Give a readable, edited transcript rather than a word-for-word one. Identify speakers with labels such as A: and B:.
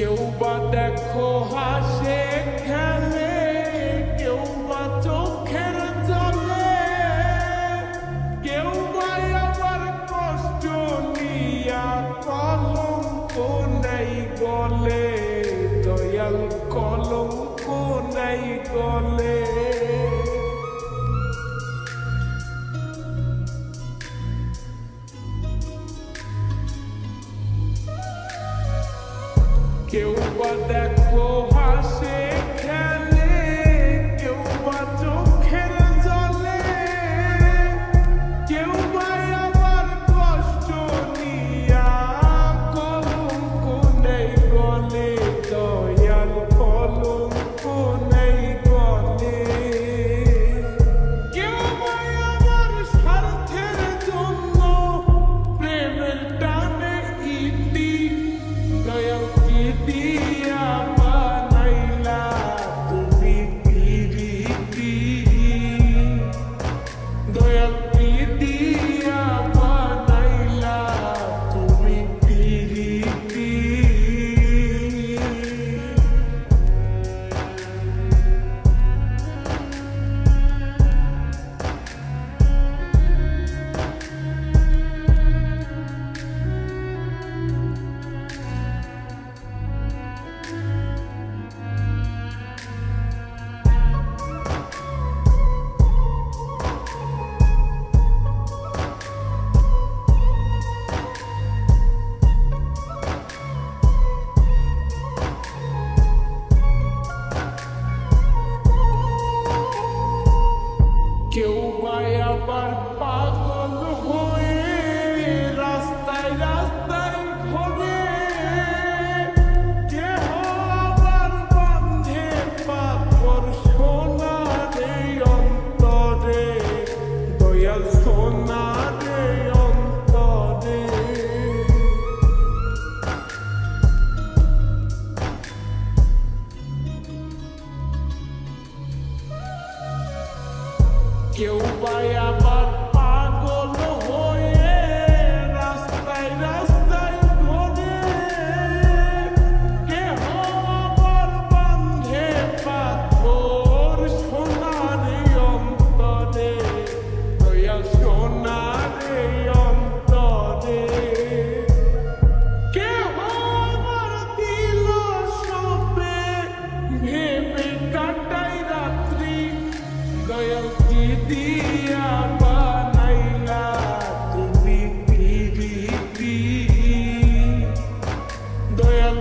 A: কেউ বা দেখো হাসে খেলে, কেউ বা চোখের জলে, কেউ বা আবার কষ্ট নিয়া কলঙ্ক নেই গলে, দয়াল কলঙ্ক নেই গলে। কেউ বা দেখো হাসে খেলে, কেউ বা চোখের জলে, কেউ বা আবার কষ্ট নিয়া কলঙ্ক নেই গলে, দয়াল কলঙ্ক নেই গলে। কেউ বা আবার স্বার্থের জন্য প্রেমের টানে ইতি, দয়াল দিয়া বানাইলা তুমি প্রীতি, দয়াল দিয়া বানাইলা তুমি প্রীতি। কেউ বা আবার পাগল হয়ে রাস্তায় রাস্তায় ঘোরে, কেহ আবার বাঁধে পাথর সোনারে অন্তরে, দয়াল সোনারে অন্তরে। কেউ বা আবার পাগল হয়ে রাস্তায় রাস্তায় ঘোরে, কেহ আবার বাঁধে পাথর সোনারে অন্তরে, দয়াল সোনারে অন্তরে। কেহ আবার দিল সপে ভেবে কাটাই রাত্রি, দয়াল দিয়া বানাইলা তুমি প্রীতি, দয়াল